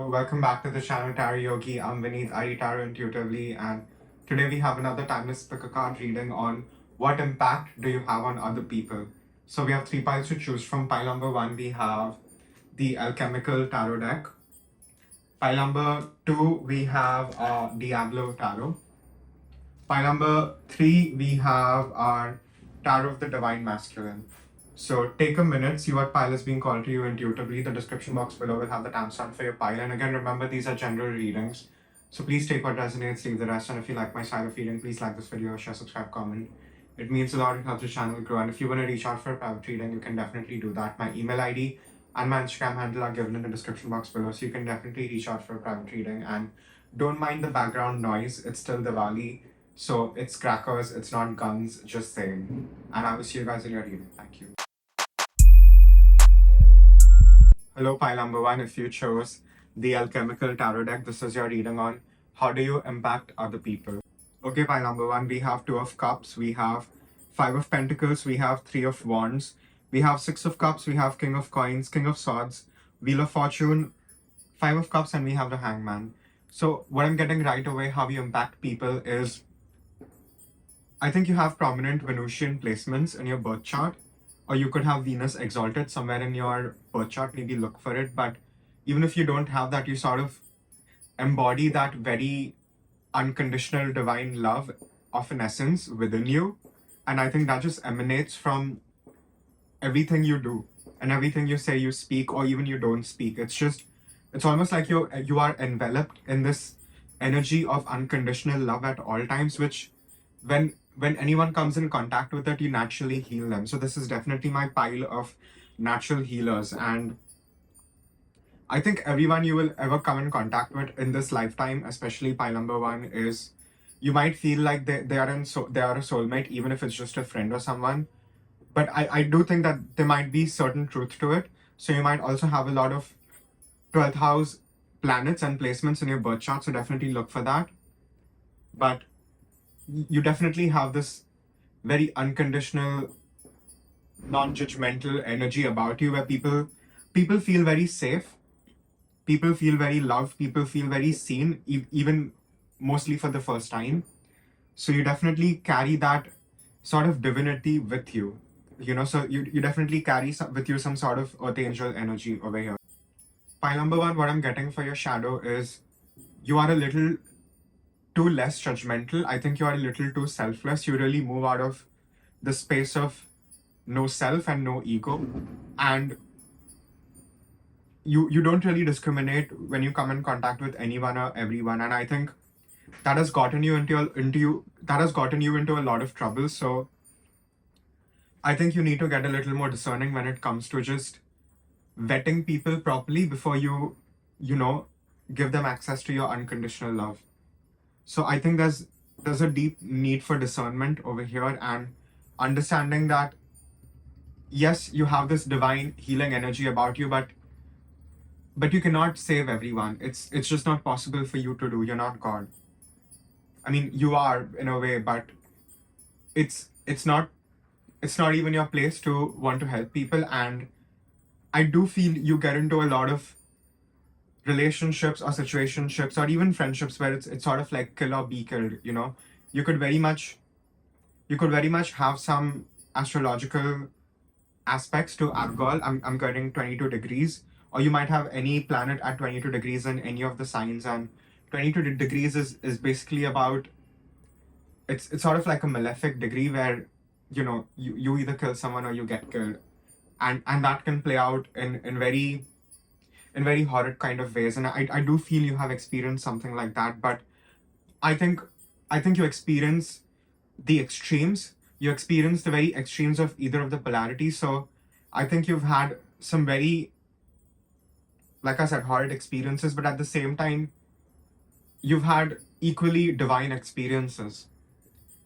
Hello, welcome back to the channel Tarot Yogi. I'm Vinit, I read tarot intuitively, and today we have another timeless pickacard reading on what impact do you have on other people. So we have three piles to choose from. Pile number one, we have the Alchemical Tarot deck. Pile number two, we have Diablo Tarot. Pile number three, we have our Tarot of the Divine Masculine. So take a minute, see what pile is being called to you intuitively. The description box below will have the timestamp for your pile. And again, remember, these are general readings. So please take what resonates, leave the rest. And if you like my style of reading, please like this video, share, subscribe, comment. It means a lot, it helps the channel grow. And if you want to reach out for a private reading, you can definitely do that. My email ID and my Instagram handle are given in the description box below. So you can definitely reach out for a private reading. And don't mind the background noise, it's still Diwali. So it's crackers, it's not guns, just saying. And I will see you guys in your reading. Thank you. Hello, pile number one. If you chose the Alchemical Tarot deck, this is your reading on how do you impact other people. Okay, pile number one, we have Two of Cups, we have Five of Pentacles, we have Three of Wands, we have Six of Cups, we have King of Coins, King of Swords, Wheel of Fortune, Five of Cups, and we have the Hangman. So what I'm getting right away, how you impact people is, I think you have prominent Venusian placements in your birth chart, or you could have Venus exalted somewhere in your birth chart, maybe look for it. But even if you don't have that, you sort of embody that very unconditional divine love of an essence within you. And I think that just emanates from everything you do and everything you say, you speak, or even you don't speak. It's almost like you are enveloped in this energy of unconditional love at all times, which when anyone comes in contact with it, you naturally heal them. So this is definitely my pile of natural healers. And I think everyone you will ever come in contact with in this lifetime, especially pile number one, is you might feel like they are a soulmate, even if it's just a friend or someone. But I do think that there might be certain truth to it. So you might also have a lot of 12th house planets and placements in your birth chart. So definitely look for that. But you definitely have this very unconditional, non-judgmental energy about you, where people feel very safe, people feel very loved, people feel very seen, even mostly for the first time. So you definitely carry that sort of divinity with you, so you definitely carry with you some sort of earth angel energy over here. Pile number one, what I'm getting for your shadow is you are a little too less judgmental. I think you are a little too selfless. You really move out of the space of no self and no ego, and you don't really discriminate when you come in contact with anyone or everyone. And I think that has gotten you into a lot of trouble. So I think you need to get a little more discerning when it comes to just vetting people properly before you give them access to your unconditional love. So I think there's a deep need for discernment over here, and understanding that yes, you have this divine healing energy about you, but you cannot save everyone. It's just not possible for you to do. You're not God. I mean, you are in a way, but it's not even your place to want to help people. And I do feel you get into a lot of relationships or situationships or even friendships where it's sort of like kill or be killed. You could very much have some astrological aspects to Abgol. I'm getting 22 degrees, or you might have any planet at 22 degrees in any of the signs. And 22 degrees is basically about, it's sort of like a malefic degree where you either kill someone or you get killed, and that can play out in very horrid kind of ways. And I do feel you have experienced something like that. But I think you experience the extremes. You experience the very extremes of either of the polarities. So I think you've had some very, like I said, horrid experiences, but at the same time, you've had equally divine experiences.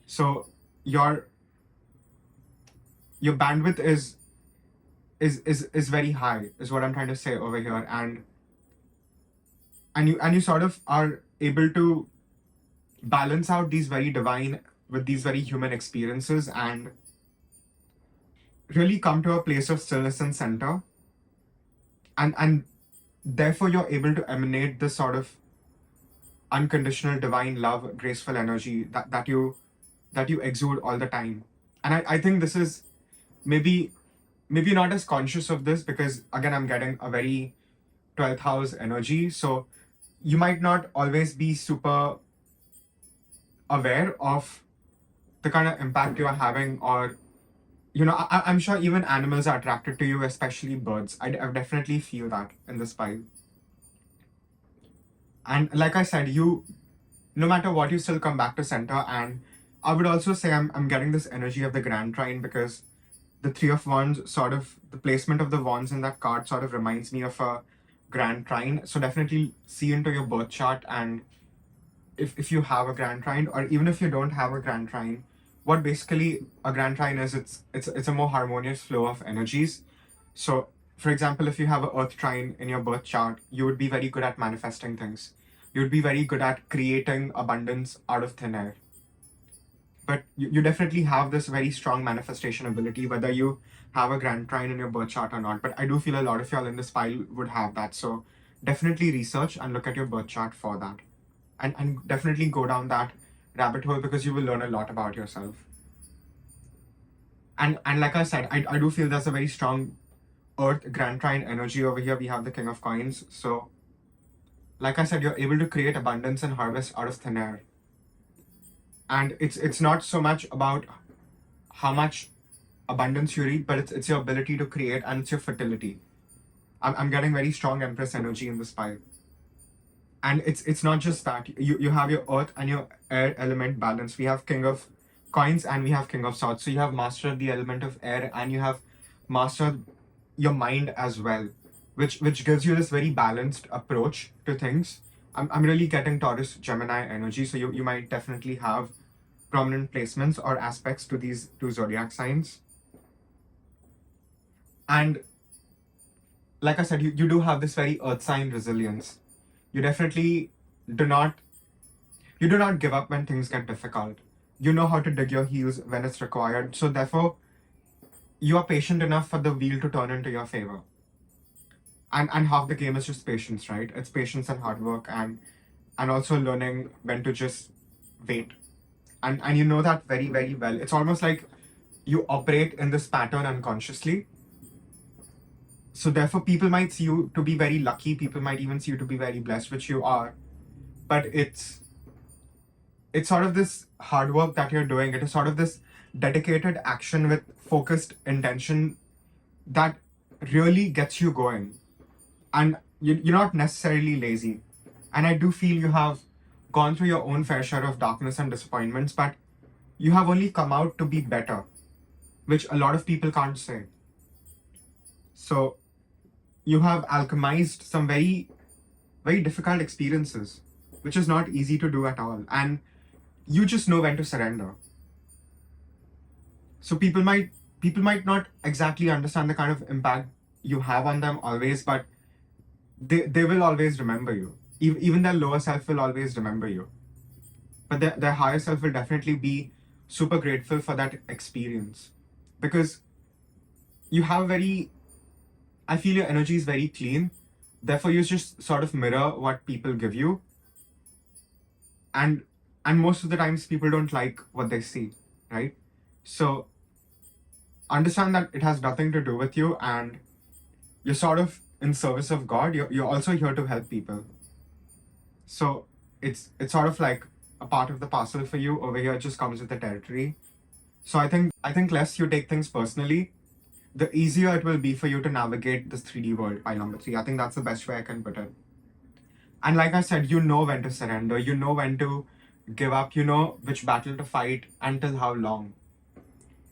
So your bandwidth is very high, is what I'm trying to say over here. And you sort of are able to balance out these very divine with these very human experiences, and really come to a place of stillness and center. And therefore you're able to emanate this sort of unconditional divine love, graceful energy that you exude all the time. And I think this is maybe not as conscious of this, because again I'm getting a very 12th house energy, so you might not always be super aware of the kind of impact you are having, or I'm sure even animals are attracted to you, especially birds. I definitely feel that in this vibe. And like I said, you, no matter what, you still come back to center. And I would also say I'm getting this energy of the Grand Trine, because the Three of Wands, sort of the placement of the wands in that card sort of reminds me of a Grand Trine. So definitely see into your birth chart, and if you have a Grand Trine, or even if you don't have a Grand Trine, what basically a Grand Trine is, it's a more harmonious flow of energies. So for example, if you have a Earth Trine in your birth chart, you would be very good at manifesting things. You would be very good at creating abundance out of thin air. But you definitely have this very strong manifestation ability, whether you have a Grand Trine in your birth chart or not. But I do feel a lot of y'all in this pile would have that. So definitely research and look at your birth chart for that. And definitely go down that rabbit hole, because you will learn a lot about yourself. And like I said, I do feel there's a very strong Earth Grand Trine energy over here. We have the King of Coins. So like I said, you're able to create abundance and harvest out of thin air. And it's not so much about how much abundance you read, but it's your ability to create, and it's your fertility. I'm getting very strong Empress energy in this pile. And it's not just that. You have your earth and your air element balance. We have King of Coins and we have King of Swords. So you have mastered the element of air, and you have mastered your mind as well, which gives you this very balanced approach to things. I'm really getting Taurus Gemini energy, so you might definitely have prominent placements or aspects to these two zodiac signs. And like I said, you do have this very earth sign resilience. You definitely do not give up when things get difficult. You know how to dig your heels when it's required. So therefore, you are patient enough for the wheel to turn into your favor. And half the game is just patience, right? It's patience and hard work, and also learning when to just wait. And you know that very, very well. It's almost like you operate in this pattern unconsciously. So therefore, people might see you to be very lucky. People might even see you to be very blessed, which you are. But it's sort of this hard work that you're doing. It is sort of this dedicated action with focused intention that really gets you going. And you're not necessarily lazy. And I do feel you have gone through your own fair share of darkness and disappointments, but you have only come out to be better, which a lot of people can't say. So you have alchemized some very, very difficult experiences, which is not easy to do at all. And you just know when to surrender. So people might not exactly understand the kind of impact you have on them always, but they will always remember you. Even their lower self will always remember you. But their higher self will definitely be super grateful for that experience, because you have I feel your energy is very clean. Therefore, you just sort of mirror what people give you. And most of the times people don't like what they see, right? So understand that it has nothing to do with you, and you're sort of in service of God. You're also here to help people. So it's sort of like a part of the parcel for you. Over here, it just comes with the territory. So I think less you take things personally, the easier it will be for you to navigate this 3D world, pile number 3. I think that's the best way I can put it. And like I said, you know when to surrender, you know when to give up, you know which battle to fight, until how long.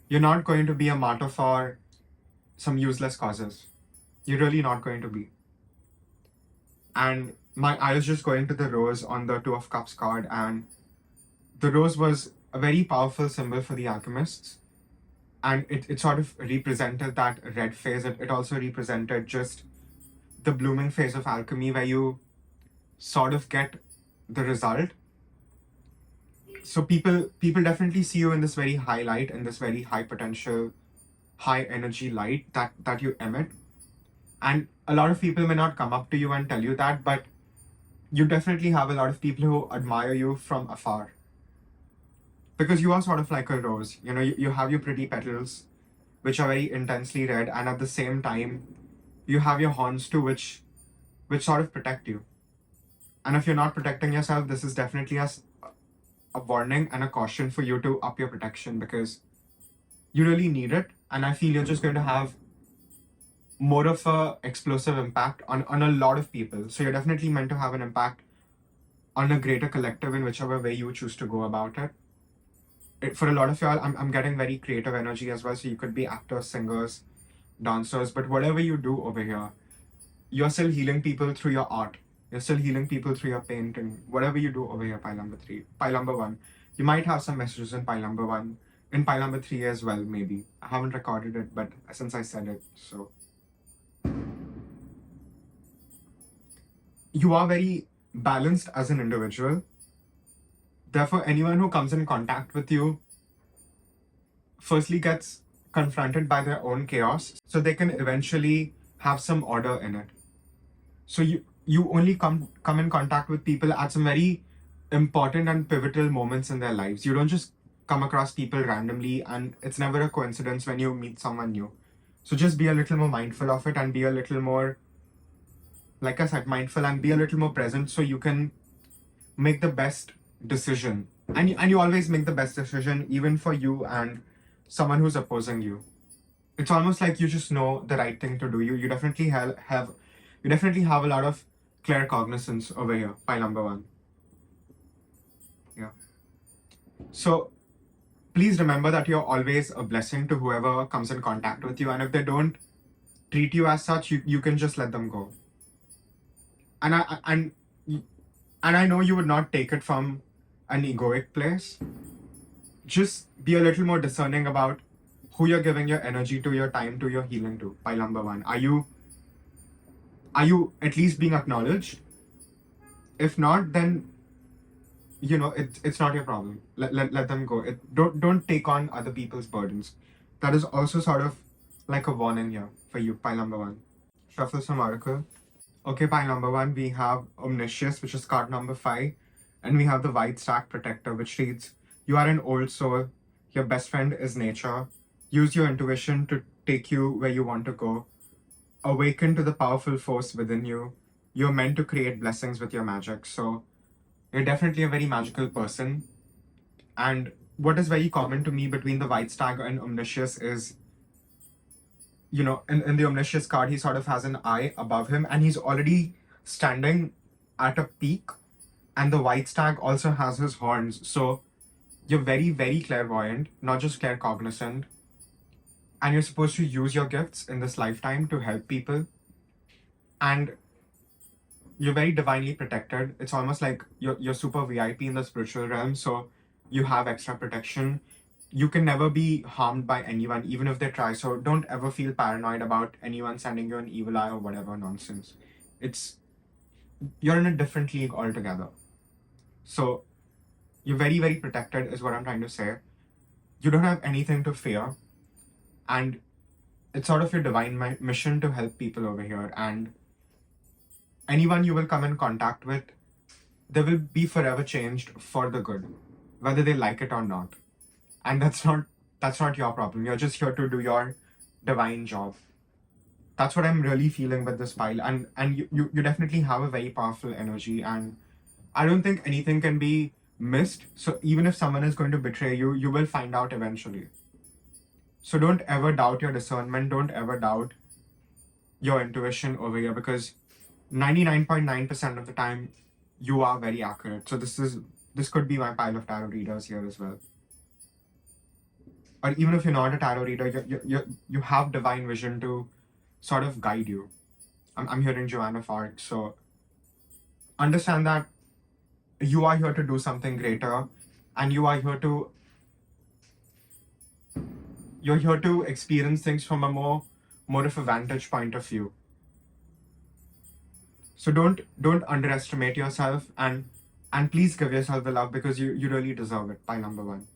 You're not going to be a martyr for some useless causes. You're really not going to be. And I was just going to the rose on the Two of Cups card, and the rose was a very powerful symbol for the alchemists. And it sort of represented that red phase. It also represented just the blooming phase of alchemy, where you sort of get the result. So people definitely see you in this very high light, in this very high potential, high energy light that you emit. And a lot of people may not come up to you and tell you that, but you definitely have a lot of people who admire you from afar. Because you are sort of like a rose. You have your pretty petals, which are very intensely red, and at the same time, you have your horns too, which sort of protect you. And if you're not protecting yourself, this is definitely a warning and a caution for you to up your protection, because you really need it. And I feel you're just going to have more of a explosive impact on a lot of people. So you're definitely meant to have an impact on a greater collective in whichever way you choose to go about it. For a lot of y'all, I'm getting very creative energy as well. So you could be actors, singers, dancers, but whatever you do over here, you're still healing people through your art. You're still healing people through your painting. Whatever you do over here, pile number 3, pile number 1. You might have some messages in pile number 1, in pile number 3 as well, maybe. I haven't recorded it, but since I said it, so. You are very balanced as an individual. Therefore, anyone who comes in contact with you firstly gets confronted by their own chaos, so they can eventually have some order in it. So you only come in contact with people at some very important and pivotal moments in their lives. You don't just come across people randomly, and it's never a coincidence when you meet someone new. So just be a little more mindful of it, and be a little more, like I said, mindful, and be a little more present, so you can make the best decision. And you always make the best decision, even for you and someone who's opposing you. It's almost like you just know the right thing to do. You definitely have a lot of clear cognizance over here, pile number 1. Yeah. So please remember that you're always a blessing to whoever comes in contact with you, and if they don't treat you as such, you can just let them go. And I know you would not take it from an egoic place. Just be a little more discerning about who you're giving your energy to, your time to, your healing to, pile number 1. Are you at least being acknowledged? If not, then it's not your problem. Let them go. Don't take on other people's burdens. That is also sort of like a warning here for you, pile number 1. Shuffle some oracle. Okay, pile number 1, we have Omniscience, which is card number 5, and we have the White Stack Protector, which reads, you are an old soul, your best friend is nature, use your intuition to take you where you want to go, awaken to the powerful force within you, you're meant to create blessings with your magic. So you're definitely a very magical person. And what is very common to me between the White Stag and Omniscience is, in the Omniscience card, he sort of has an eye above him, and he's already standing at a peak, and the White Stag also has his horns. So you're very, very clairvoyant, not just claircognizant, and you're supposed to use your gifts in this lifetime to help people. And you're very divinely protected. It's almost like you're super VIP in the spiritual realm, so you have extra protection. You can never be harmed by anyone, even if they try. So don't ever feel paranoid about anyone sending you an evil eye or whatever nonsense. You're in a different league altogether. So you're very, very protected is what I'm trying to say. You don't have anything to fear. And it's sort of your divine mission to help people over here. And anyone you will come in contact with, they will be forever changed for the good, whether they like it or not. And that's not your problem. You're just here to do your divine job. That's what I'm really feeling with this pile. And you definitely have a very powerful energy, and I don't think anything can be missed. So even if someone is going to betray you, you will find out eventually. So don't ever doubt your discernment. Don't ever doubt your intuition over here, because 99.9% of the time you are very accurate. So this could be my pile of tarot readers here as well. Or even if you're not a tarot reader, you have divine vision to sort of guide you. I'm hearing Joanne of Arc. So understand that you are here to do something greater, and you're here to experience things from a more of a vantage point of view. So don't underestimate yourself, and please give yourself the love, because you really deserve it, pile number 1.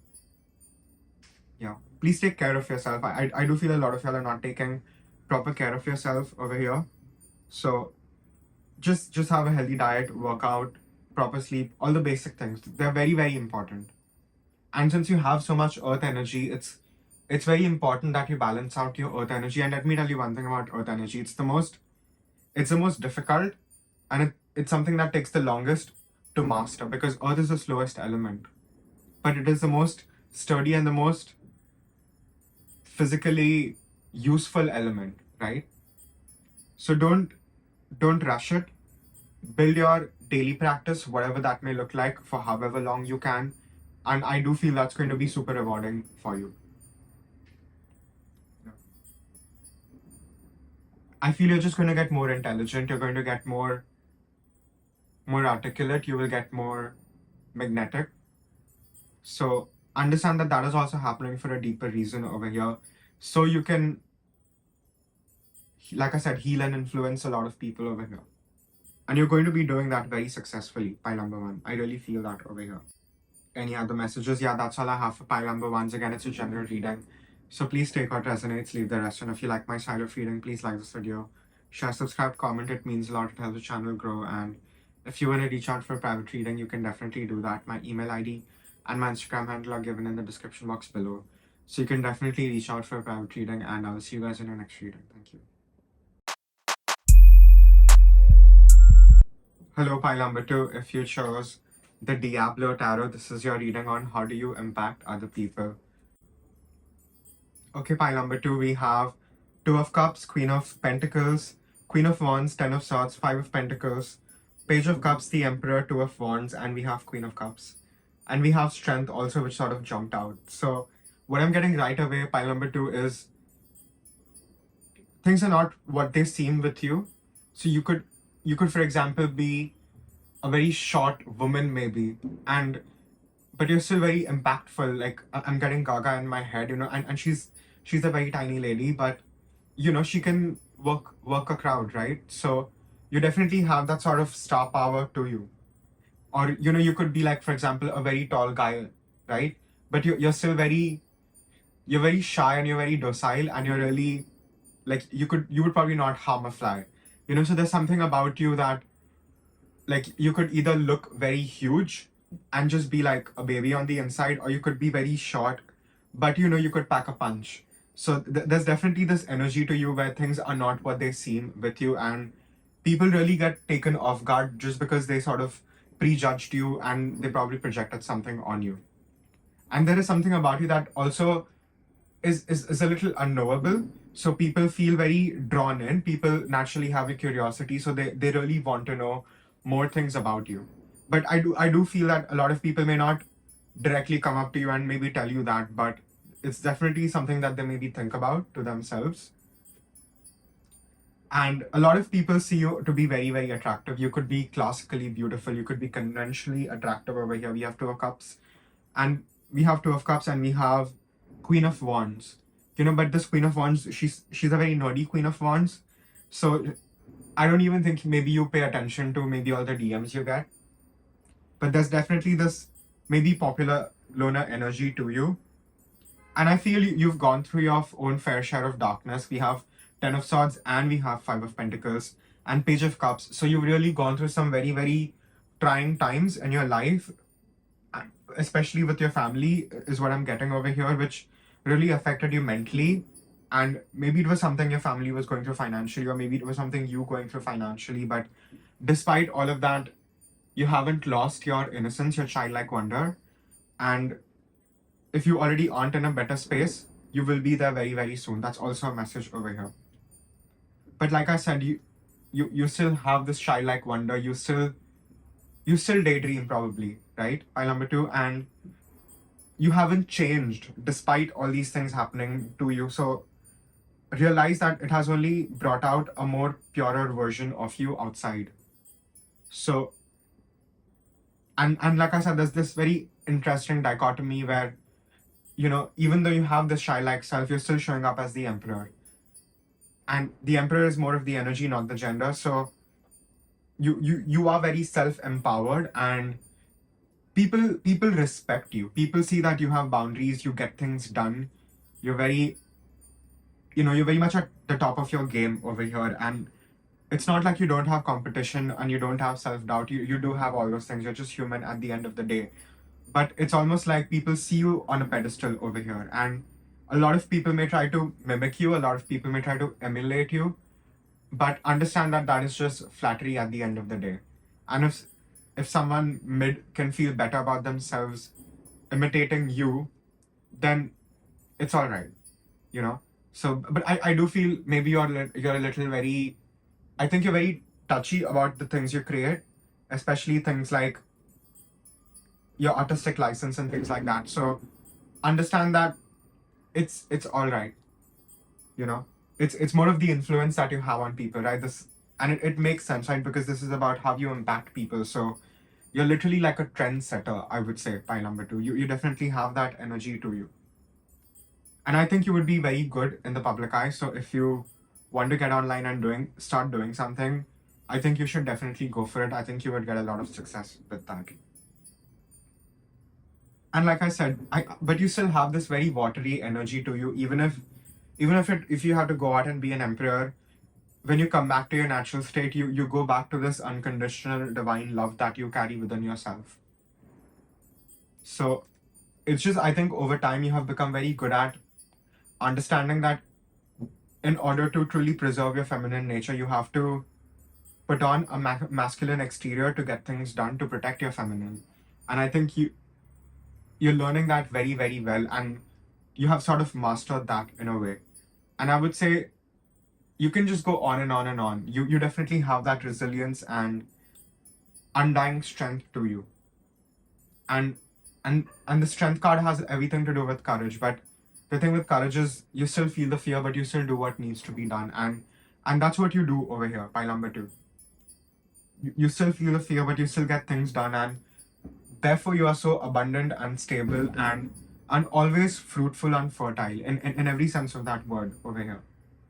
Yeah, please take care of yourself. I do feel a lot of y'all are not taking proper care of yourself over here. So just have a healthy diet, workout, proper sleep, all the basic things. They're very, very important. And since you have so much earth energy, it's very important that you balance out your earth energy. And let me tell you one thing about earth energy. It's the most difficult, and it's something that takes the longest to master, because earth is the slowest element, but it is the most sturdy and the most physically useful element, right? So don't rush it. Build your daily practice, whatever that may look like, for however long you can. And I do feel that's going to be super rewarding for you. I feel you're just going to get more intelligent. You're going to get more articulate. You will get more magnetic. So understand that that is also happening for a deeper reason over here. So you can, like I said, heal and influence a lot of people over here. And you're going to be doing that very successfully, pile number 1. I really feel that over here. Any other messages? Yeah, that's all I have for pile number 1. Again, it's a general reading. So please take what resonates, leave the rest. And if you like my style of reading, please like this video. Share, subscribe, comment. It means a lot. It helps the channel grow. And if you want to reach out for private reading, you can definitely do that. My email ID and my Instagram handle are given in the description box below. So you can definitely reach out for a private reading, and I'll see you guys in your next reading. Thank you. Hello, pile number 2. If you chose the Diablo Tarot, this is your reading on how do you impact other people. Okay, pile number 2, we have Two of Cups, Queen of Pentacles, Queen of Wands, Ten of Swords, Five of Pentacles, Page of Cups, the Emperor, Two of Wands, and we have Queen of Cups. And we have Strength also, which sort of jumped out. So what I'm getting right away, pile number 2, is things are not what they seem with you. So you could, for example, be a very short woman maybe, but you're still very impactful. Like I'm getting Gaga in my head, and she's a very tiny lady, but she can work a crowd, right? So you definitely have that sort of star power to you. Or you could be like, for example, a very tall guy, right? But you're still you're very shy, and you're very docile, and you're really like you would probably not harm a fly. So there's something about you that, like, you could either look very huge and just be like a baby on the inside, or you could be very short, but you could pack a punch. So there's definitely this energy to you where things are not what they seem with you, and people really get taken off guard just because they sort of prejudged you, and they probably projected something on you. And there is something about you that also is a little unknowable. So people feel very drawn in. People naturally have a curiosity, so they really want to know more things about you. But I do feel that a lot of people may not directly come up to you and maybe tell you that, but it's definitely something that they maybe think about to themselves. And a lot of people see you to be very, very attractive. You could be classically beautiful. You could be conventionally attractive over here. We have Two of Cups, and we have Queen of Wands. But this Queen of Wands, she's a very nerdy Queen of Wands. So I don't even think maybe you pay attention to maybe all the DMs you get. But there's definitely this maybe popular loner energy to you. And I feel you've gone through your own fair share of darkness. We have Ten of Swords, and we have Five of Pentacles, and Page of Cups. So you've really gone through some very, very trying times in your life, especially with your family, is what I'm getting over here, which really affected you mentally. And maybe it was something your family was going through financially, or maybe it was something you going through financially. But despite all of that, you haven't lost your innocence, your childlike wonder. And if you already aren't in a better space, you will be there very, very soon. That's also a message over here. But like I said, you still have this childlike wonder. You still daydream probably, right? Pile number 2, and you haven't changed despite all these things happening to you. So realize that it has only brought out a more purer version of you outside. So, and like I said, there's this very interesting dichotomy where, even though you have this shy-like self, you're still showing up as the Emperor. And the Emperor is more of the energy, not the gender. So you are very self-empowered, and people respect you. People see that you have boundaries, you get things done. You're very you're very much at the top of your game over here, and it's not like you don't have competition and you don't have self-doubt. You do have all those things. You're just human at the end of the day. But it's almost like people see you on a pedestal over here, and a lot of people may try to mimic you, a lot of people may try to emulate you, but understand that that is just flattery at the end of the day. And if someone mid can feel better about themselves imitating you, then it's all right, you know. So, but I do feel maybe you're a little very. I think you're very touchy about the things you create, especially things like your artistic license and things like that. So understand that it's all right, you know. It's more of the influence that you have on people, right? This, and it makes sense, right? Because this is about how you impact people. So you're literally like a trendsetter, I would say, by number two. You definitely have that energy to you. And I think you would be very good in the public eye. So if you want to get online and start doing something, I think you should definitely go for it. I think you would get a lot of success with that. And like I said, but you still have this very watery energy to you, even if you have to go out and be an emperor, when you come back to your natural state, you go back to this unconditional divine love that you carry within yourself. So it's just, I think over time you have become very good at understanding that in order to truly preserve your feminine nature, you have to put on a masculine exterior to get things done, to protect your feminine. And I think you're learning that very, very well, and you have sort of mastered that in a way. And I would say you can just go on and on and on. You definitely have that resilience and undying strength to you. And the strength card has everything to do with courage. But the thing with courage is you still feel the fear, but you still do what needs to be done. And that's what you do over here, pile number two. You still feel the fear, but you still get things done, and therefore you are so abundant and stable and always fruitful and fertile in every sense of that word over here.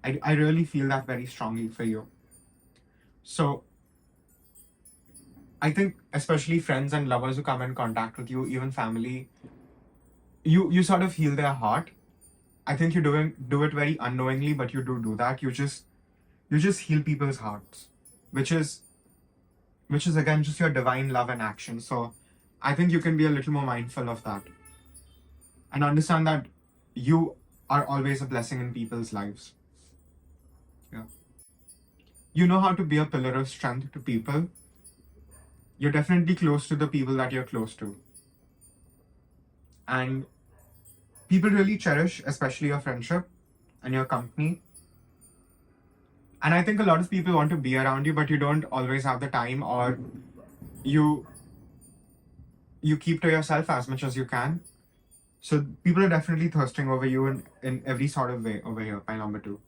I really feel that very strongly for you. So I think especially friends and lovers who come in contact with you, even family, you sort of heal their heart. I think you do it very unknowingly, but you do that. You just heal people's hearts, which is again just your divine love and action. So I think you can be a little more mindful of that and understand that you are always a blessing in people's lives. Yeah. You know how to be a pillar of strength to people. You're definitely close to the people that you're close to. And people really cherish, especially your friendship and your company. And I think a lot of people want to be around you, but you don't always have the time, or you keep to yourself as much as you can. So people are definitely thirsting over you in every sort of way over here, pile number two.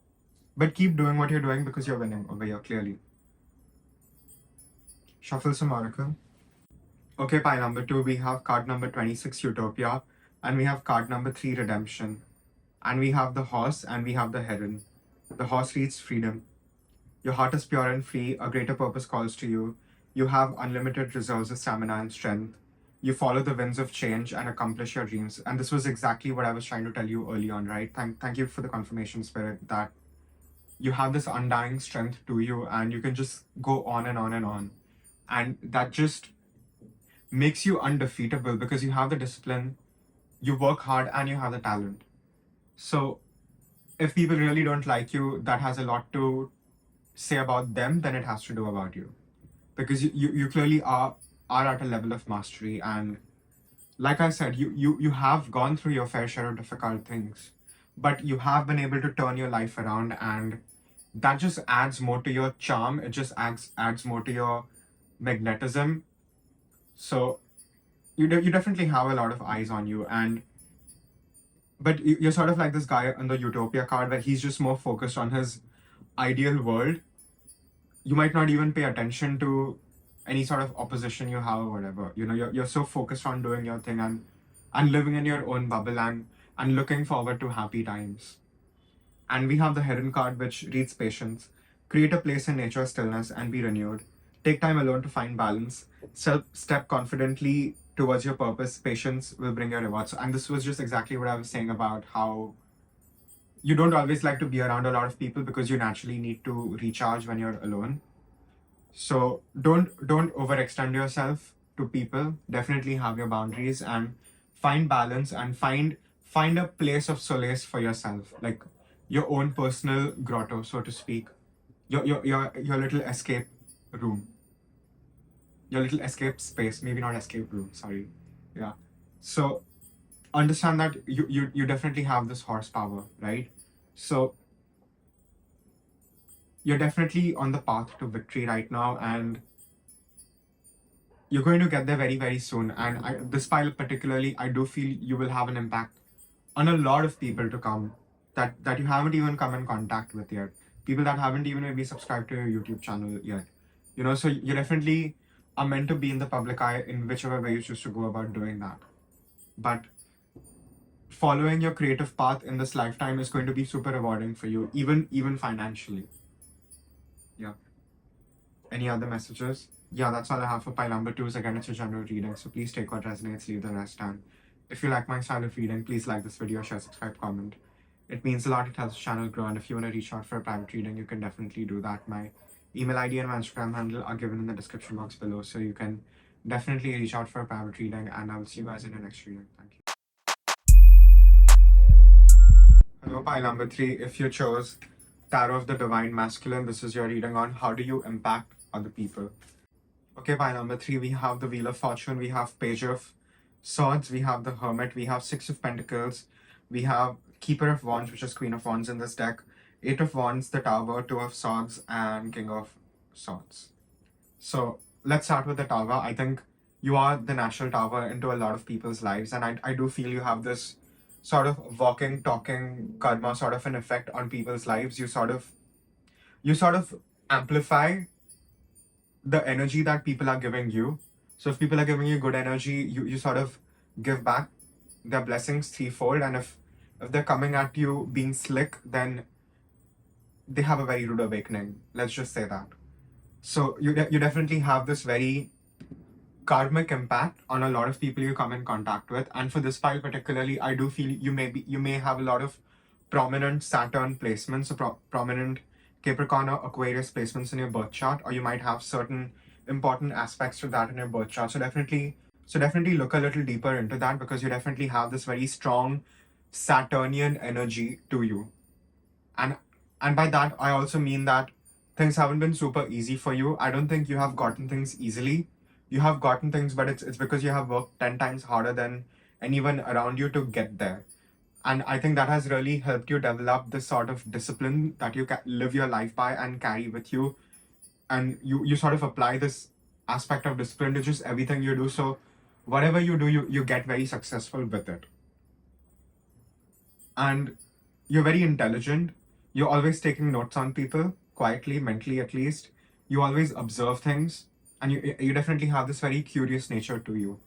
But keep doing what you're doing because you're winning over here, clearly. Shuffle some oracle. Okay, pile number two, we have card number 26, Utopia, and we have card number 3, Redemption. And we have the horse and we have the heron. The horse reads freedom. Your heart is pure and free. A greater purpose calls to you. You have unlimited reserves of stamina and strength. You follow the winds of change and accomplish your dreams. And this was exactly what I was trying to tell you early on, right? Thank you for the confirmation, Spirit, that you have this undying strength to you and you can just go on and on and on. And that just makes you undefeatable because you have the discipline, you work hard, and you have the talent. So if people really don't like you, that has a lot to say about them than it has to do about you. Because you clearly are at a level of mastery, and like I said, you have gone through your fair share of difficult things, but you have been able to turn your life around, and that just adds more to your charm. It just adds more to your magnetism. So you definitely have a lot of eyes on you, but you're sort of like this guy on the Utopia card where he's just more focused on his ideal world. You might not even pay attention to any sort of opposition you have or whatever. You're so focused on doing your thing and living in your own bubble and looking forward to happy times. And we have the Heron card, which reads patience. Create a place in nature's stillness and be renewed. Take time alone to find balance. Step confidently towards your purpose. Patience will bring your rewards. And this was just exactly what I was saying about how you don't always like to be around a lot of people because you naturally need to recharge when you're alone. So don't overextend yourself to people. Definitely have your boundaries and find balance and find a place of solace for yourself, like your own personal grotto, so to speak. Your little escape room. Your little escape space. Maybe not escape room, sorry. Yeah. So understand that you definitely have this horsepower, right? So you're definitely on the path to victory right now, and you're going to get there very, very soon. And this file particularly, I do feel you will have an impact on a lot of people to come that you haven't even come in contact with yet. People that haven't even maybe subscribed to your YouTube channel yet. So you definitely are meant to be in the public eye in whichever way you choose to go about doing that. But following your creative path in this lifetime is going to be super rewarding for you, even financially. Yeah. Any other messages? Yeah, that's all I have for pile number 2. Again, it's a general reading, so please take what resonates, leave the rest. And if you like my style of reading, please like this video, share, subscribe, comment. It means a lot. It helps the channel grow. And if you want to reach out for a private reading, you can definitely do that. My email ID and my Instagram handle are given in the description box below, so you can definitely reach out for a private reading. And I will see you guys in the next reading. Thank you. Hello, pile number 3. If you chose Tarot of the Divine Masculine, this is your reading on how do you impact other people. Okay, pile number 3, we have the Wheel of Fortune, we have Page of Swords, we have the Hermit, we have 6 of Pentacles, we have Keeper of Wands, which is Queen of Wands in this deck, 8 of Wands, the Tower, 2 of Swords, and King of Swords. So let's start with the Tower. I think you are the natural Tower into a lot of people's lives, and I do feel you have this sort of walking, talking karma sort of an effect on people's lives. You sort of amplify the energy that people are giving you. So if people are giving you good energy, you sort of give back their blessings threefold. And if they're coming at you being slick, then they have a very rude awakening. Let's just say that. So you definitely have this very karmic impact on a lot of people you come in contact with. And for this file particularly, I do feel you may have a lot of prominent Saturn placements, so prominent Capricorn or Aquarius placements in your birth chart, or you might have certain important aspects to that in your birth chart. So definitely look a little deeper into that, because you definitely have this very strong Saturnian energy to you. And by that, I also mean that things haven't been super easy for you. I don't think you have gotten things easily. You have gotten things, but it's because you have worked 10 times harder than anyone around you to get there. And I think that has really helped you develop this sort of discipline that you can live your life by and carry with you. And you sort of apply this aspect of discipline to just everything you do. So whatever you do, you get very successful with it. And you're very intelligent. You're always taking notes on people, quietly, mentally at least. You always observe things. And you definitely have this very curious nature to you.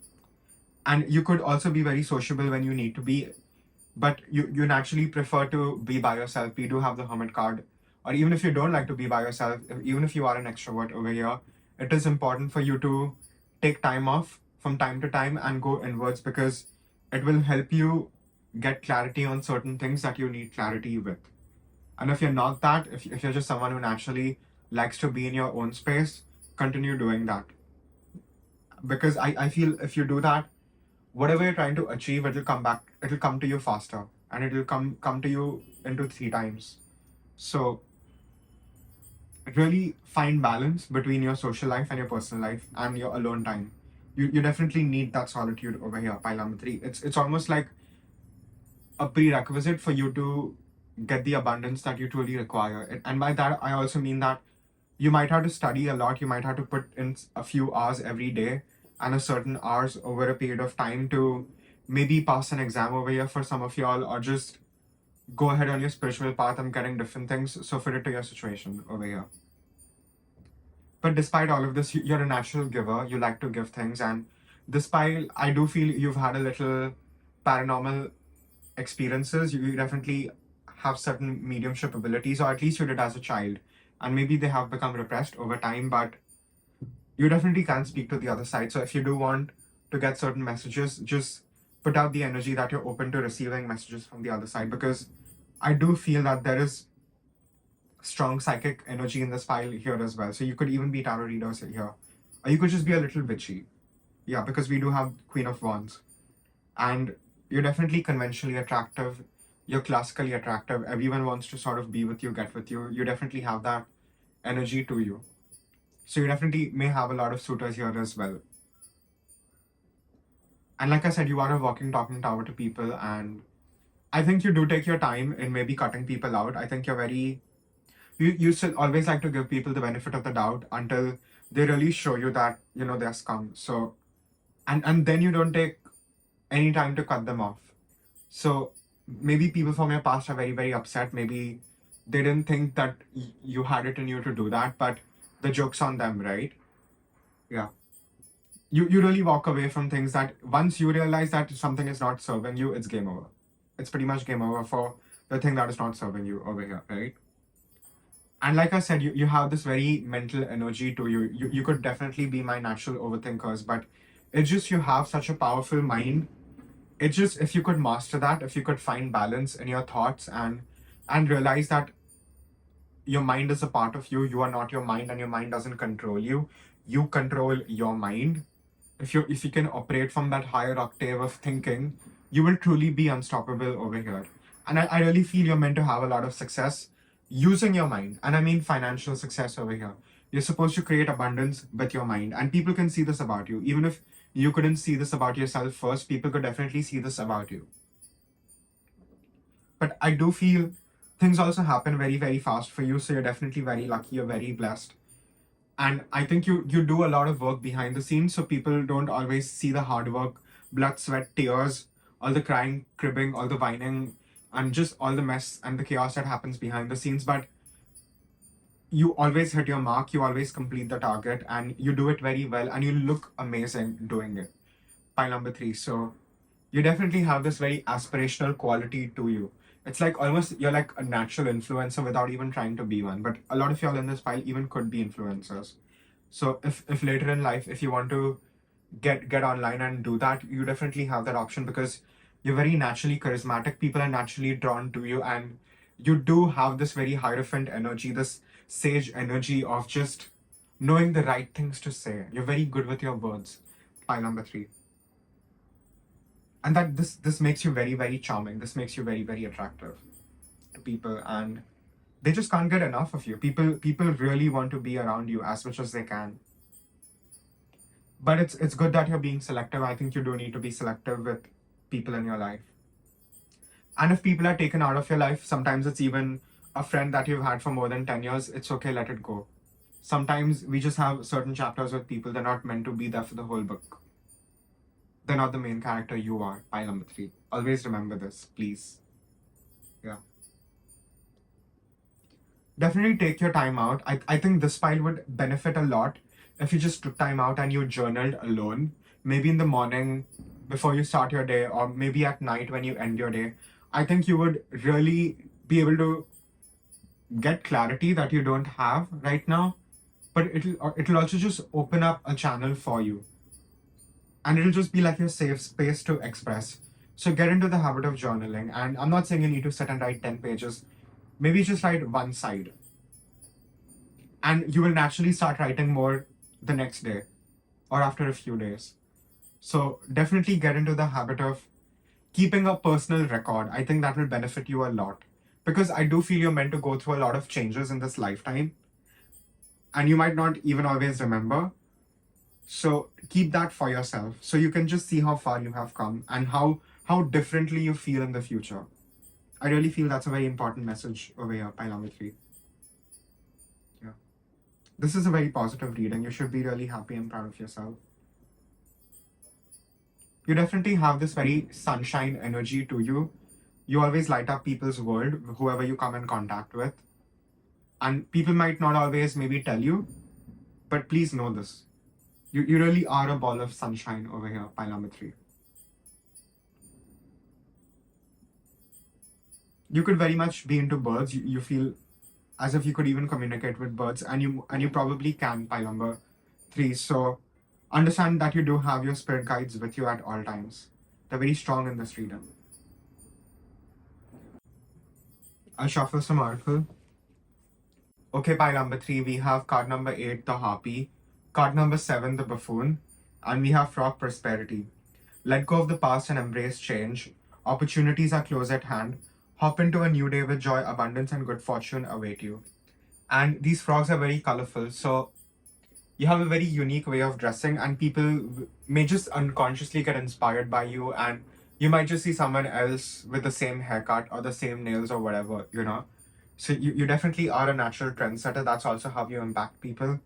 And you could also be very sociable when you need to be, but you naturally prefer to be by yourself. We do have the Hermit card. Or even if you don't like to be by yourself, even if you are an extrovert over here, it is important for you to take time off from time to time and go inwards, because it will help you get clarity on certain things that you need clarity with. And if you're not that, if you're just someone who naturally likes to be in your own space, continue doing that. Because I feel if you do that, whatever you're trying to achieve, it'll come to you faster, and it'll come to you into 3 times. So really find balance between your social life and your personal life and your alone time. You definitely need that solitude over here, pile number 3. It's almost like a prerequisite for you to get the abundance that you truly require. And by that, I also mean that you might have to study a lot. You might have to put in a few hours every day and a certain hours over a period of time to maybe pass an exam over here for some of y'all, or just go ahead on your spiritual path and getting different things. So fit it to your situation over here. But despite all of this, you're a natural giver. You like to give things. And despite, I do feel you've had a little paranormal experiences. You definitely have certain mediumship abilities, or at least you did as a child. And maybe they have become repressed over time, but you definitely can speak to the other side. So if you do want to get certain messages, just put out the energy that you're open to receiving messages from the other side, because I do feel that there is strong psychic energy in this pile here as well. So you could even be tarot readers here. Or you could just be a little bitchy. Yeah, because we do have Queen of Wands. And you're definitely conventionally attractive. You're classically attractive. Everyone wants to sort of be with you, get with you. You definitely have that energy to you. So you definitely may have a lot of suitors here as well. And like I said, you are a walking, talking tower to people. And I think you do take your time in maybe cutting people out. I think you're very you still always like to give people the benefit of the doubt until they really show you that they're scum. So and then you don't take any time to cut them off. So maybe people from your past are very, very upset. Maybe they didn't think that you had it in you to do that, but the joke's on them, right? Yeah. You really walk away from things that once you realize that something is not serving you, it's game over. It's pretty much game over for the thing that is not serving you over here, right? And like I said, you have this very mental energy to you. You could definitely be my natural overthinkers, but it's just you have such a powerful mind. It's just if you could master that, if you could find balance in your thoughts and realize that your mind is a part of you, you are not your mind, and your mind doesn't control you. You control your mind. If you can operate from that higher octave of thinking, you will truly be unstoppable over here. And I really feel you're meant to have a lot of success using your mind. And I mean financial success over here. You're supposed to create abundance with your mind. And people can see this about you. Even if you couldn't see this about yourself first, people could definitely see this about you. But I do feel things also happen very, very fast for you. So you're definitely very lucky. You're very blessed. And I think you do a lot of work behind the scenes, so people don't always see the hard work, blood, sweat, tears, all the crying, cribbing, all the whining, and just all the mess and the chaos that happens behind the scenes. But you always hit your mark, you always complete the target, and you do it very well, and you look amazing doing it. Pile number 3. So you definitely have this very aspirational quality to you. It's like almost you're like a natural influencer without even trying to be one. But a lot of y'all in this file even could be influencers. So if later in life, if you want to get online and do that, you definitely have that option because you're very naturally charismatic. People are naturally drawn to you, and you do have this very hierophant energy, this sage energy of just knowing the right things to say. You're very good with your words. Pile number 3. And that this makes you very, very charming. This makes you very, very attractive to people, and they just can't get enough of you. People really want to be around you as much as they can. But it's good that you're being selective. I think you do need to be selective with people in your life. And if people are taken out of your life, sometimes it's even a friend that you've had for more than 10 years, it's okay, let it go. Sometimes we just have certain chapters with people, they're not meant to be there for the whole book. They're not the main character, you are. Pile number 3. Always remember this, please. Yeah. Definitely take your time out. I think this pile would benefit a lot if you just took time out and you journaled alone. Maybe in the morning before you start your day, or maybe at night when you end your day. I think you would really be able to get clarity that you don't have right now. But it'll also just open up a channel for you. And it'll just be like your safe space to express. So get into the habit of journaling. And I'm not saying you need to sit and write 10 pages. Maybe just write one side. And you will naturally start writing more the next day or after a few days. So definitely get into the habit of keeping a personal record. I think that will benefit you a lot. Because I do feel you're meant to go through a lot of changes in this lifetime. And you might not even always remember. So keep that for yourself. So you can just see how far you have come and how differently you feel in the future. I really feel that's a very important message over here, pile number 3. Yeah. This is a very positive reading. You should be really happy and proud of yourself. You definitely have this very sunshine energy to you. You always light up people's world, whoever you come in contact with. And people might not always maybe tell you, but please know this. You really are a ball of sunshine over here, pile number 3. You could very much be into birds. You feel as if you could even communicate with birds, and you probably can, pile number 3. So understand that you do have your spirit guides with you at all times. They're very strong in this reading. I'll shuffle some oracle. Okay, pile number 3, we have card number 8, the harpy. Card number 7, the buffoon. And we have frog prosperity. Let go of the past and embrace change. Opportunities are close at hand. Hop into a new day with joy, abundance, and good fortune await you. And these frogs are very colorful, so you have a very unique way of dressing, and people may just unconsciously get inspired by you, and you might just see someone else with the same haircut or the same nails or whatever, you know. So you definitely are a natural trendsetter. That's also how you impact people.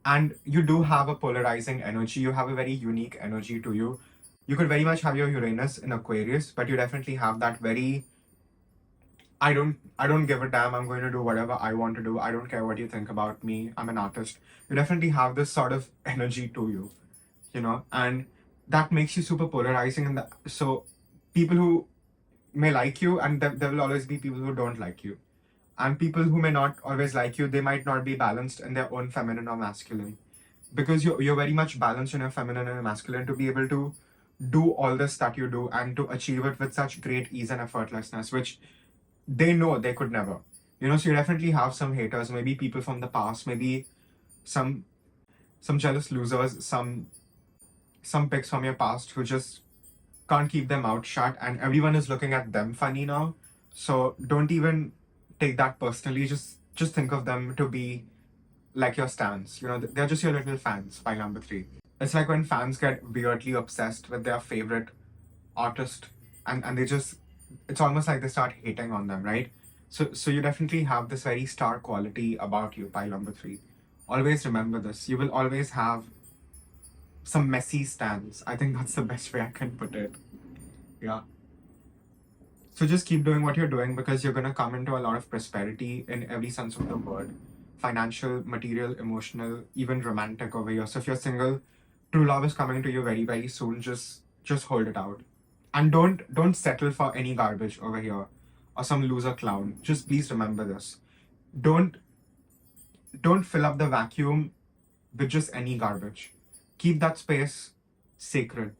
And you do have a polarizing energy. You have a very unique energy to you. You could very much have your Uranus in Aquarius, but you definitely have that very I don't give a damn. I'm going to do whatever I want to do. I don't care what you think about me. I'm an artist. You definitely have this sort of energy to you, you know, and that makes you super polarizing. And so people who may like you, and there will always be people who don't like you, and people who may not always like you, they might not be balanced in their own feminine or masculine, because you're very much balanced in your feminine and masculine to be able to do all this that you do and to achieve it with such great ease and effortlessness, which they know they could never. You know, so you definitely have some haters, maybe people from the past, maybe some jealous losers, some pics from your past who just can't keep their mouth shut, and everyone is looking at them funny now. So don't even take that personally. Just think of them to be like your stans. You know, they're just your little fans. By number 3, it's like when fans get weirdly obsessed with their favorite artist, and they just, it's almost like they start hating on them, right? So you definitely have this very star quality about you, pile number 3. Always remember this. You will always have some messy stands. I think that's the best way I can put it. Yeah. So just keep doing what you're doing, because you're gonna come into a lot of prosperity in every sense of the word. Financial, material, emotional, even romantic over here. So if you're single, true love is coming to you very, very soon. Just hold it out. And don't settle for any garbage over here or some loser clown. Just please remember this. Don't don't fill up the vacuum with just any garbage. Keep that space sacred,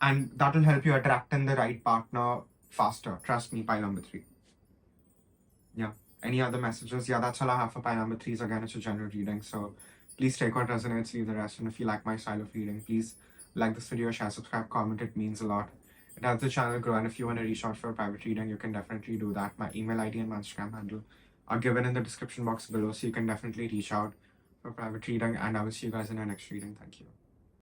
and that'll help you attract in the right partner faster. Trust me, pile number 3. Yeah. Any other messages? Yeah, that's all I have for pile number 3s. Again, it's a general reading, so please take what resonates, leave the rest. And if you like my style of reading, please like this video, share, subscribe, comment. It means a lot. It helps the channel grow, and if you want to reach out for a private reading, you can definitely do that. My email ID and my Instagram handle are given in the description box below, so you can definitely reach out for private reading, and I will see you guys in our next reading. Thank you.